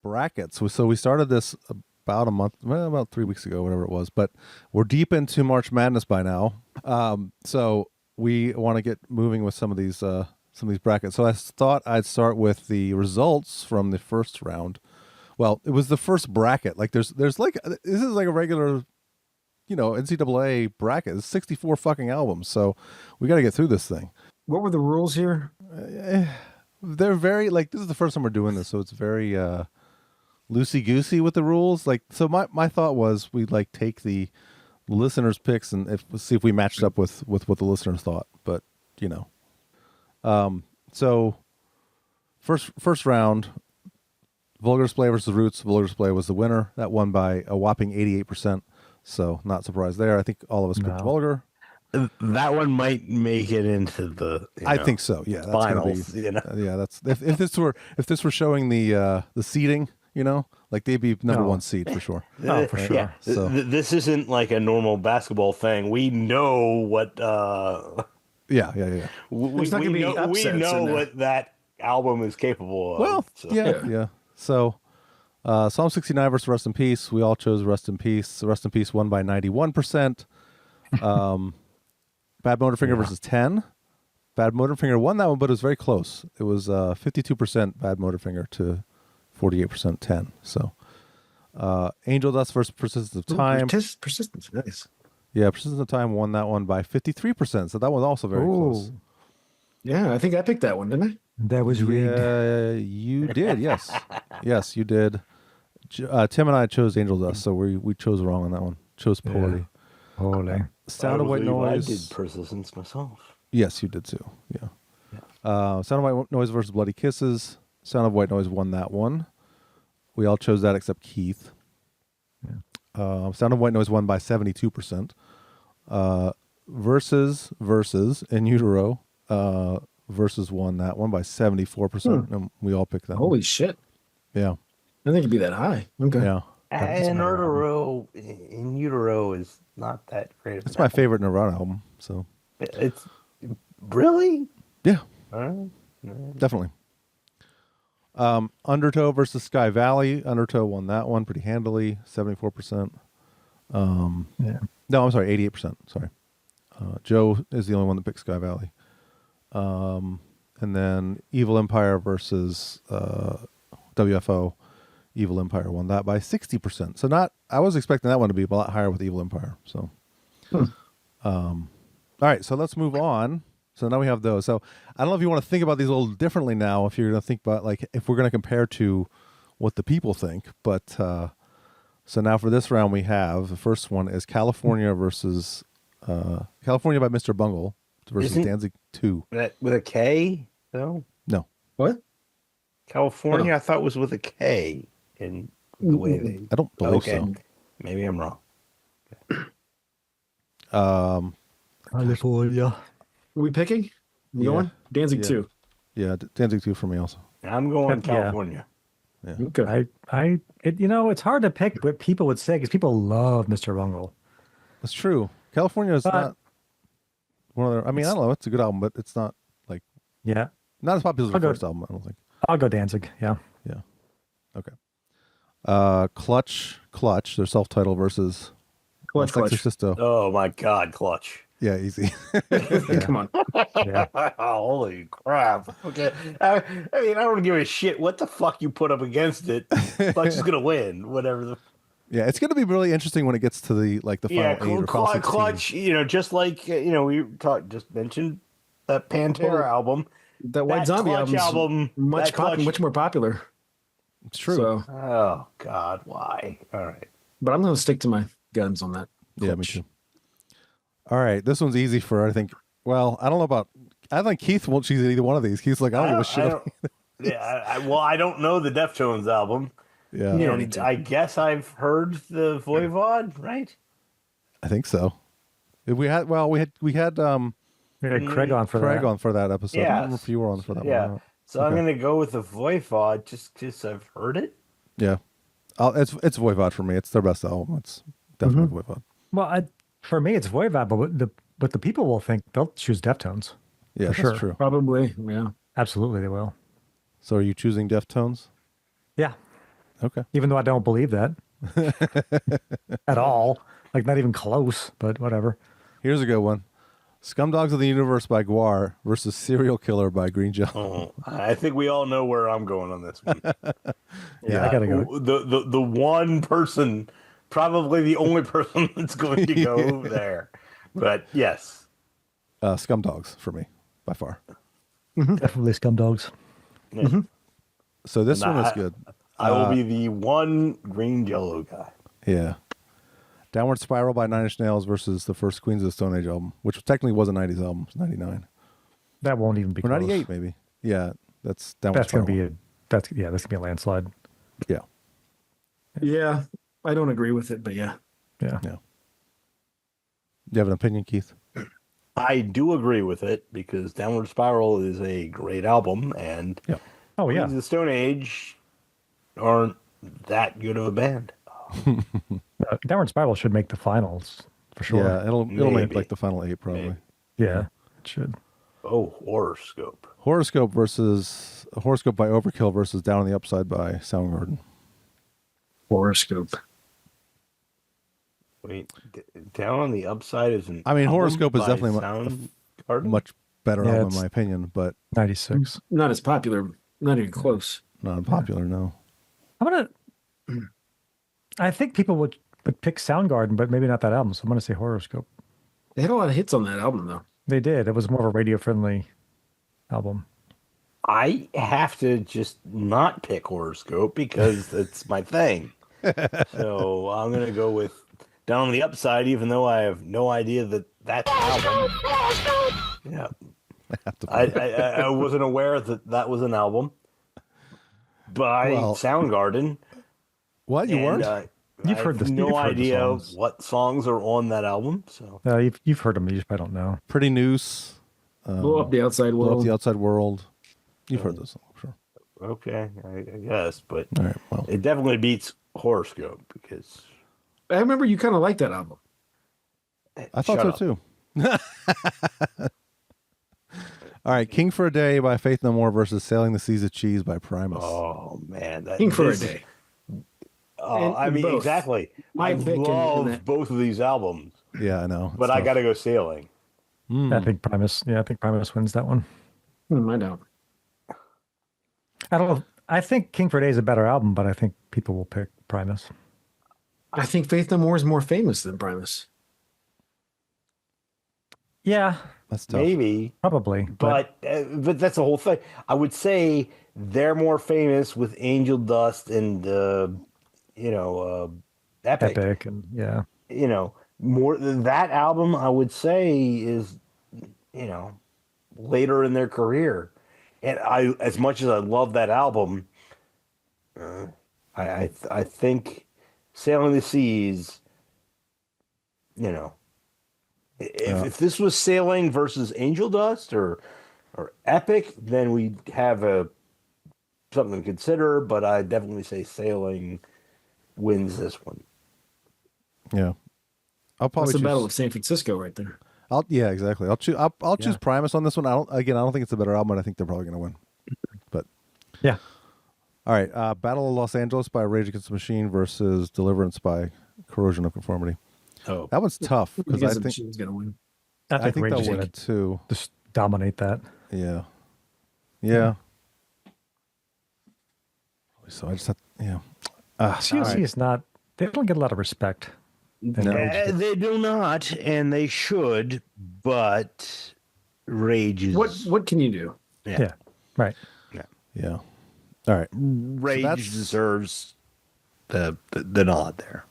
brackets. So we started this about a month, well, about 3 weeks ago, whatever it was. But we're deep into March Madness by now. So we want to get moving with some of these brackets. So I thought I'd start with the results from the first round. Well, it was the first bracket. Like there's like this is like a regular, NCAA bracket. It's 64 fucking albums. So we got to get through this thing. What were the rules here? They're very like this is the first time we're doing this, so it's very loosey goosey with the rules. Like, so my thought was we'd like take the listeners' picks and see if we matched up with what the listeners thought. But so first round, Vulgar Display versus Roots. Vulgar Display was the winner. That won by a whopping 88%. So not surprised there. I think all of us picked Vulgar. That one might make it into the. I think so. Yeah, that's finals. Yeah, that's if this were showing the seeding, like they'd be number one seed for sure. Oh, for sure. Yeah. So this isn't like a normal basketball thing. We know what. Yeah. There's not gonna be upsets we know in there. what that album is capable of. Well, yeah. So, Psalm 69 versus Rest in Peace. We all chose Rest in Peace. Rest in Peace won by 91%. Bad Motorfinger versus 10. Bad Motorfinger won that one, but it was very close. It was 52% Bad Motorfinger to 48% 10. So, Angel Dust versus Persistence of Time. Persistence, nice. Yeah, Persistence of Time won that one by 53%. So that was also very close. Yeah, I think I picked that one, didn't I? That was rigged. Yeah, you did. Yes, yes, you did. Tim and I chose Angel Dust, so we chose wrong on that one. Chose poorly. Holy. Sound of White Noise. I did Persistence myself. Yes, you did too. Yeah. Sound of White Noise versus Bloody Kisses. Sound of White Noise won that one. We all chose that except Keith. Yeah. Sound of White Noise won by 72%. Versus In Utero. Versus won that one by 74%. And we all picked that. Holy shit. Yeah. I think it'd be that high. Okay. Yeah. In Utero is not that great. It's my favorite Nirvana album. So it's really, yeah, all right. Definitely. Undertow versus Sky Valley. Undertow won that one pretty handily, 74%. No, I'm sorry, 88%. Sorry. Joe is the only one that picked Sky Valley. And then Evil Empire versus WFO. Evil Empire won that by 60%. So I was expecting that one to be a lot higher with Evil Empire. So, all right, so let's move on. So now we have those. So I don't know if you want to think about these a little differently now, if you're going to think about like, if we're going to compare to what the people think, but, so now for this round we have, the first one is California versus, California by Mr. Bungle versus Danzig 2. With a K, though? No. What? California, I thought was with a K in the way they. I don't believe so. Maybe I'm wrong. California. Are we picking? You going? Danzig 2. Yeah, Danzig 2 for me also. I'm going California. Yeah. Okay. It's hard to pick what people would say because people love Mr. Bungle. That's true. California is not one of their, I mean, I don't know, it's a good album, but it's not like not as popular as the first album, I don't think. I'll go Danzig, yeah. Yeah. Okay. Clutch, their self-titled versus Clutch. Sexorcisto. Oh my God, Clutch. Yeah, easy. Come on. Yeah. Holy crap. Okay. I mean, I don't give a shit what the fuck you put up against it. Clutch is going to win, whatever the. Yeah, it's going to be really interesting when it gets to the final 8 or final 16. Clutch, just like, we just mentioned that Pantera album. That White Zombie Clutch album much more popular. It's true. So, oh God, why? All right. But I'm going to stick to my guns on that. Yeah, me too. All right, this one's easy for, I think, well, I don't know about, I think Keith won't choose either one of these. Keith's like, I don't give a shit. I don't know the Deftones album. Yeah. And I guess I've heard the Voivod, right? I think so. We had Craig on for Craig that. on for that episode. Yeah. I don't remember if you were on for that one. Yeah. So I'm going to go with the Voivod just because I've heard it. Yeah. It's Voivod for me. It's their best album. It's definitely Voivod. Well, for me, it's Voivod, but the people will think they'll choose Deftones. Yeah, that's sure. true. Probably, yeah. Absolutely, they will. So are you choosing Deftones? Yeah. Okay. Even though I don't believe that at all. Like, not even close, but whatever. Here's a good one. Scumdogs of the Universe by Guar versus Serial Killer by Green Jello. Oh, I think we all know where I'm going on this one. Yeah, I gotta go. The one person, probably the only person that's going to go there. But yes. Scumdogs for me, by far. Definitely Scumdogs. Yeah. So this And one is good. I will be the one Green Jello guy. Yeah. Downward Spiral by Nine Inch Nails versus the first Queens of the Stone Age album, which technically was a 90s album. It's 99. That won't even be Or close. 98, maybe. Yeah, that's Downward That's Spiral. going to be that's going to be a landslide. Yeah. Yeah, I don't agree with it, but yeah. Yeah. Yeah. You have an opinion, Keith? I do agree with it because Downward Spiral is a great album, and Oh, yeah. Queens of the Stone Age aren't that good of a band. Downward Spiral should make the finals for sure. Yeah, it'll make Maybe. like the final 8 probably. Maybe. Yeah, it should. Oh, Horoscope. Horoscope by Overkill versus Down on the Upside by Soundgarden. Horoscope. Wait, Down on the Upside is an. I mean, album Horoscope is by definitely Soundgarden? much better Yeah, album in it's- my opinion, but 96. Not as popular. Not even close. not unpopular. No. I think people would pick Soundgarden, but maybe not that album. So I'm going to say Horoscope. They had a lot of hits on that album, though. They did. It was more of a radio friendly album. I have to just not pick Horoscope because that's my thing. So I'm going to go with Down on the Upside, even though I have no idea that that's an album. Yeah. I wasn't aware that was an album by Well, Soundgarden. What? You and, weren't? You've I heard have the- no you've heard the idea songs. what songs are on that album. So You've heard them. You just probably don't know. Pretty Noose. Blow Up the Outside Blow Up World. the Outside World. You've heard those songs, sure. okay, I guess, but All right. Well, it definitely beats Horoscope because I remember you kind of liked that album. I thought Shut so up. too. All right, King for a Day by Faith No More versus Sailing the Seas of Cheese by Primus. Oh man, King for a Day. And I mean, both. exactly. My I pick in love that. both of these albums, Yeah, I know. but I got to go Sailing. I think Primus. Yeah, I think Primus wins that one. I don't. I don't know. I think King for a Day is a better album, but I think people will pick Primus. I think Faith No More is more famous than Primus. Yeah, That's tough. Maybe, probably. but that's the whole thing. I would say they're more famous with Angel Dust and Epic. Epic and yeah. More than that album, I would say is later in their career. And as much as I love that album, I think Sailing the Seas, if this was Sailing versus Angel Dust or Epic, then we'd have something to consider. But I definitely say Sailing wins this one. Yeah. I'll probably That's the choose, Battle of San Francisco right there. Yeah, exactly. I'll choose Primus on this one. I don't think it's a better album, and I think they're probably going to win. But Yeah. all right, Battle of Los Angeles by Rage Against the Machine versus Deliverance by Corrosion of Conformity. Oh, That one's tough because I think she's gonna win. I think Rage they'll is win gonna it too. just dominate that. Yeah. Yeah. So I just have, yeah. CLC is not. They don't get a lot of respect. No. They do not, and they should, but Rage is What can you do? Yeah. Right. Yeah. All right. Rage that's- deserves the nod there.